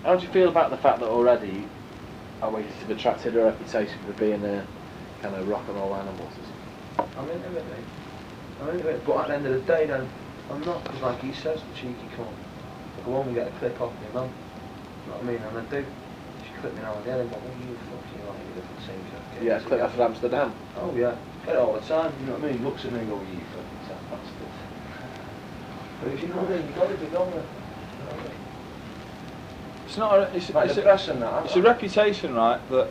How do you feel about the fact that already Oasis have attracted a reputation for being a kind of rock and roll animals? I'm into it, mate. I'm into it, but at the end of the day, then I'm not, because like he says, cheeky cunt. I go home and get a clip off my mum. You know what I mean? And I do. She clipped me now and then and go, what are you fucking like? You live in the same shit. Yeah, clip off of Amsterdam. Oh yeah. Get it all the time, you know what I mean? He looks at me and goes, you fucking sad bastard. But if you know what I mean, you've got to be going there. It's not a, it's a reputation, right, that...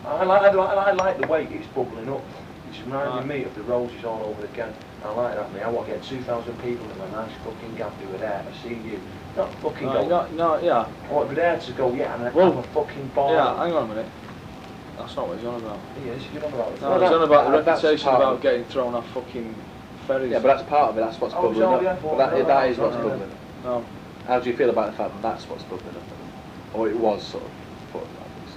I like the way it's bubbling up. It's reminding me of the roses all over again. I like that, mate. I want to get 2,000 people in a nice fucking gaff who were there to see you. Not fucking go... No, yeah. I want to be there to go, yeah, and have a fucking ball. Yeah, hang on a minute. That's not what he's on about. He is, he's on about it. No, he's on about the reputation about getting thrown off fucking ferries. Yeah, but that's part of it, that's what's bubbling up. Yeah, that is what's bubbling up. No. How do you feel about the fact that that's what's bubbling up? Or it was sort of put like this?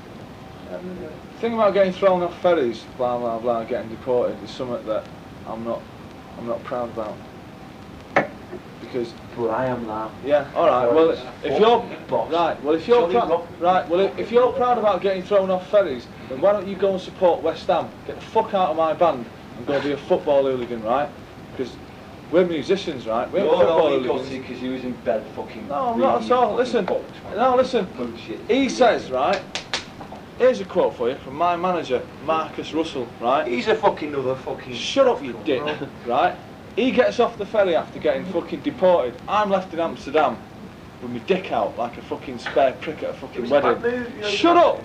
The thing about getting thrown off ferries, blah blah blah, getting deported, is something that I'm not proud about. Because well, I am now. Yeah, all right. Well, if you're proud about getting thrown off ferries, then why don't you go and support West Ham? Get the fuck out of my band and go be a football hooligan, right? Because we're musicians, right? We're football hooligans. Because he was in bed fucking... No, I'm not at all. Listen. He says, right? Here's a quote for you from my manager, Marcus Russell, right? He's a fucking other fucking... Shut up, you dick, right? He gets off the ferry after getting fucking deported. I'm left in Amsterdam with my dick out like a fucking spare prick at a fucking wedding. Shut up,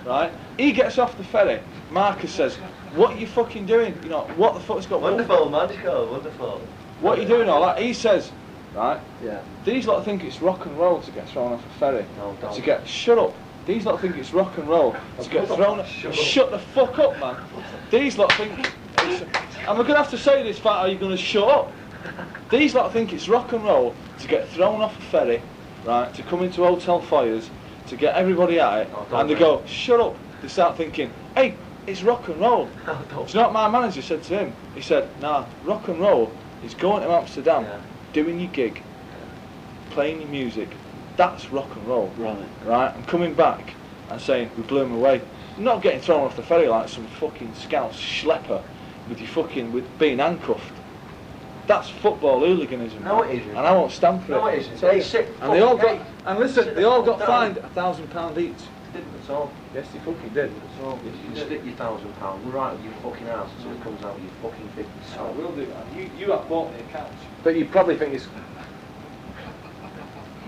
right? He gets off the ferry. Marcus says, what are you fucking doing? You know, what the fuck's got... Wonderful, magical, wonderful. What are you doing all that? He says, right? Yeah. These lot think it's rock and roll to get thrown off a ferry. No, don't. To get... Shut up. These lot think it's rock and roll to get thrown off... Shut the fuck up, man. These lot think... And we're going to have to say this, Fat, are you going to shut up? These lot think it's rock and roll to get thrown off a ferry, right, to come into hotel fires, to get everybody at it, and they go, shut up. They start thinking, hey, it's rock and roll. Do you know what my manager said to him? He said, nah, rock and roll is going to Amsterdam, doing your gig, playing your music. That's rock and roll. Right? And coming back and saying, we blew him away. Not getting thrown off the ferry like some fucking scouse schlepper with your fucking, with being handcuffed. That's football hooliganism. No, it isn't. And I won't stand for it. No, it isn't. They sick. And they all got, and listen, they all got fined £1,000 each. Didn't at all. Yes, they fucking did. That's all. You can stick your £1,000 right with your fucking ass until it comes out with your fucking 50. I will do that. You have bought me a couch. But you probably think it's...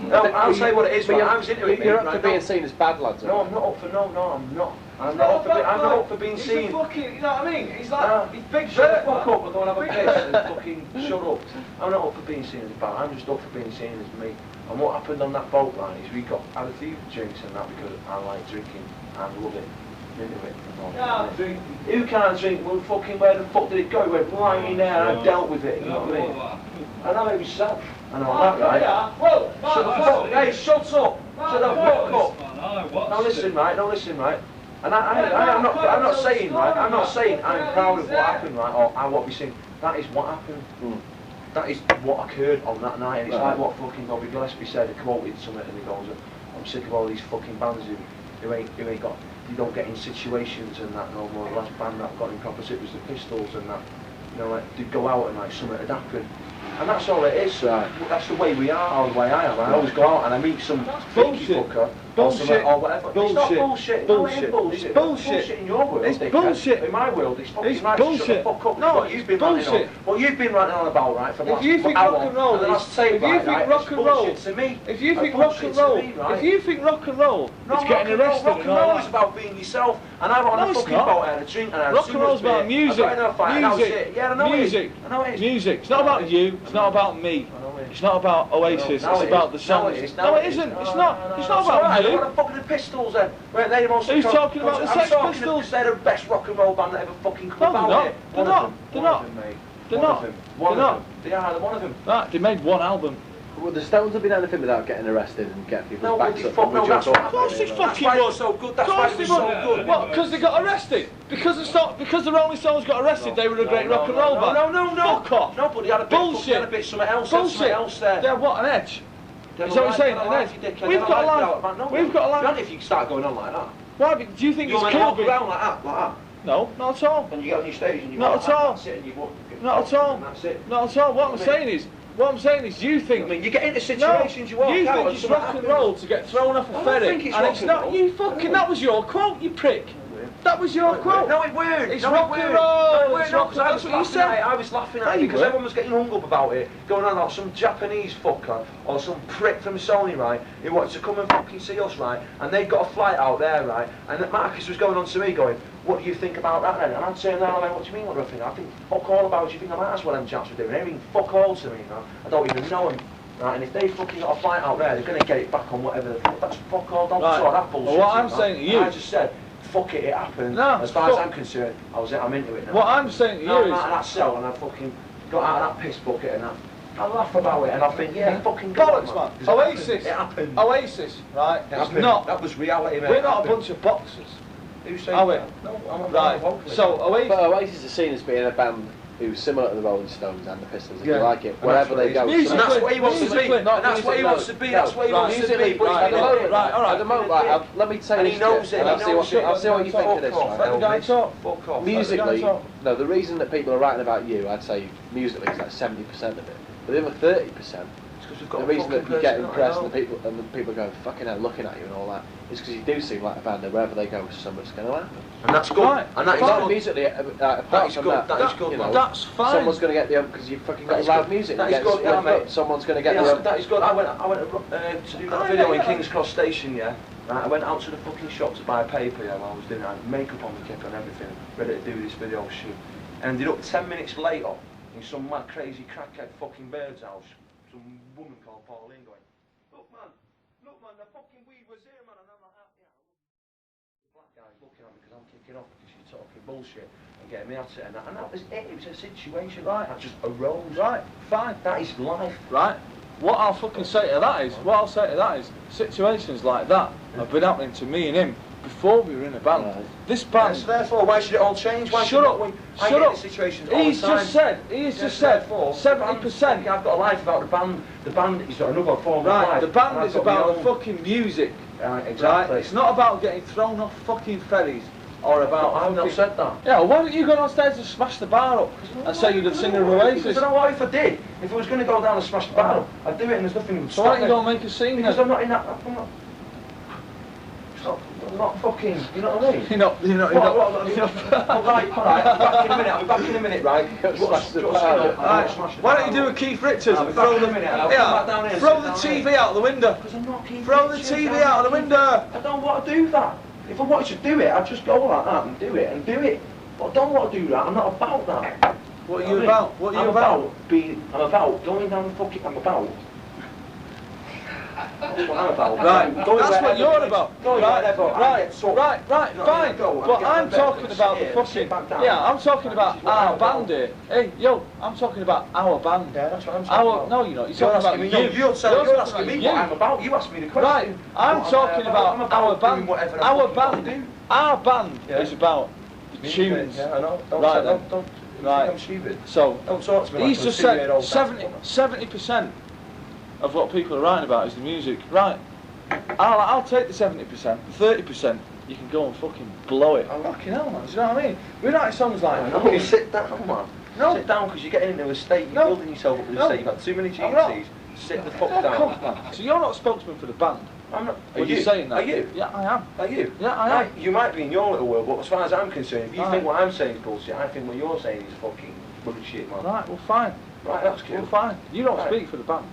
No, I'll say what it is, but I was into it, you're up to being seen as bad lads. No, I'm not up for, I'm not. I'm not up for being seen. He's a fucking, you know what I mean? He's like, he's big shut the fuck up and go and have a piss and fucking shut up. I'm not up for being seen as bad, I'm just up for being seen as me. And what happened on that boat line is we had a few drinks and that because I like drinking and love it. Into it. Who can't drink? Well, fucking where the fuck did it go? It went right in there and I dealt with it, you know what I mean? I know it was sad. I know that, right? Whoa! Shut the fuck! Hey, shut up! Shut the fuck up! Now listen, right? And I'm not saying, right? I'm not saying I'm proud of what happened, right? Or what we seen. That is what happened. That is what occurred on that night. And it's like what fucking Bobby Gillespie said. He quoted something and he goes, "I'm sick of all these fucking bands who ain't got. You don't get in situations and that no more." The last band that got in proper it was the Pistols and that. You know, like they'd go out and like something had happened. And that's all it is. That's the way we are, or the way I am. I always go out and I meet some freaky fucker or whatever. It's not bullshit. Bullshit. It's bullshit in your world. It's bullshit. In my world, it's fucking right. Bullshit. Shut the fuck up. No, what you've been bullshit. What you've been ranting on about, right? For the last if you think rock and roll, to me. If you think rock and roll, if you think rock and roll, it's getting arrested. Rock and roll is about being yourself. And I went on a fucking boat and a drink and I had rock and roll's about music. Yeah, I know it is. Music. It's not about you. It's not about me. It's not about Oasis. It's about the songs. No, it isn't. It's not. It's not about you. What the fuck are the Pistols then? Who's talking about the Sex Pistols? They're the best rock and roll band that ever fucking come about here. They're not. They're not. They're not. They are one of them. Right, they made one album. Well, the Stones have been anything without getting arrested and getting people's backs up. Of course they fucking was. So good. That's why it was so good. What? Because they got arrested? Because the Rolling Stones got arrested, they were a great rock and roll band? No. Fuck off. No, but they had a bit. Bullshit. Something else. Bullshit. Something else there. Yeah, what an edge. Is that what you're saying? We've got a life. We've got a life. If you start going on like that. Why? Do you think it's cool? cool? Walk around like that. No, not at all. And you get on your stage and you not at all. That's it, and you walk, not at all. That's it. Not at all. What I'm saying is, you think. I mean, you get into situations you walk out. You think it's rock and roll to get thrown off a ferry, and it's not. You fucking. That was your quote, you prick. That was your quote. No, it weren't. It's rock and roll. That's what you said. I was laughing at it because everyone was getting hung up about it, going on about some Japanese fucker or some prick from Sony, right, who wanted to come and fucking see us, right, and they'd got a flight out there, right, and Marcus was going on to me going, what do you think about that then? And I'd say, no, what do you mean, what do I think? I think fuck all about it. You think I'm ass what them chaps were doing? They mean fuck all to me, man. I don't even know them. Right, and if they fucking got a flight out there, they're going to get it back on whatever the fuck. That's fuck all, don't sort that bullshit. Well, what I'm saying to you... I just said, fuck it, it happened. No, as far as I'm concerned, I'm into it now. What I'm saying to you is... I'm out of that cell and I fucking got out of that piss bucket and I laugh about it and I think, yeah, fucking bollocks, man. Oasis. It happened. Oasis, right? It happened. Not. That was reality, mate. We're not a bunch of boxers. Who said that? No, I'm right. So Oasis. But Oasis is seen as being a band who's similar to the Rolling Stones and the Pistols, if you like it. And Wherever they go. And that's what he wants to be. And that's what he wants to be. That's what he wants to be. At the moment, at the moment, let me tell you. And he knows it. I'll see what you think of this. Let the guy talk. Fuck off. Musically, no, the reason that people are writing about you, I'd say musically is like 70% of it. But the other 30%, the reason that you get impressed and the people go fucking hell looking at you and all that is because you do seem like a band that wherever they go, something's going to happen. And that's good. Right. And that is good. Musically, apart from that, that is good. You know, that's fine. Someone's going to get the because you've fucking got loud music. That is good. Yeah, someone's going to get the. That is good. I went to do that video in King's Cross Station. Yeah. Right, I went out to the fucking shop to buy a paper. Yeah, while I was doing it, I had makeup on my kip and everything, ready to do this video shoot. And ended up 10 minutes later in some mad crazy crackhead fucking bird's house. Some woman called Pauline going, look man, the fucking weed was here, man. And I'm like, yeah. The black guy's looking at me because I'm kicking off because she's talking bullshit and getting me at it. And that was it. It was a situation that just arose. Right, fine. That is life. Right. What I'll fucking say to that is, situations like that have been happening to me and him before we were in a band. Right. This band. So therefore, why should it all change? Why shut up. Shut up. Situations He's just said. 70%. I've got a life about the band. The band is another form of life. The band is about the fucking music. Exactly. Right? It's not about getting thrown off fucking ferries. Or about I've not said that. Yeah, well, why don't you go downstairs and smash the bar up and say you're the singer of Oasis? Because I don't know what if I did. If I was going to go down and smash the bar up, I'd do it and there's nothing. So why don't you go and make a scene? Because I'm not in that. I'm not fucking. You know what I mean? You're not. Alright, I'll be back in a minute, right? Why don't you do a Keith Richards and throw the TV out the window? Because I'm not Keith Throw the TV out the window. I don't want to do that. If I wanted to do it, I'd just go like that and do it. But I don't want to do that. I'm not about that. What are you about? What are you about? I'm about going down the fucking. I'm about. That's what I'm about. Right, that's what you're about. Right, fine. But But I'm talking about the fucking. Yeah, I'm talking about our band here. Hey, yo, I'm talking about our band. Yeah, that's what I'm talking about. No, you're not. You're talking about you. You're asking me what I'm about. You asked me the question. Right, I'm talking about our band. Our band. Our band is about the tunes. Yeah, I know. Right then. Don't. Right. I'm stupid. So don't talk to me. He's just said 70% of what people are writing about is the music. Right. I'll take the 70%. 30%, you can go and fucking blow it. I'm fucking hell, man. Do you know what I mean? We write songs like that. You sit down, man. No. Sit down because you're getting into a state. You're building yourself up to a state. You've had too many GMCs. Sit the fuck down. Man. So you're not a spokesman for the band? I'm not. Are you saying that? Are you? Yeah, I am. Are you? Yeah, I am. You might be in your little world, but as far as I'm concerned, if you think what I'm saying is bullshit, I think what you're saying is fucking bullshit, man. Right, well, fine. Right, that's cool. Well, fine. You don't speak for the band.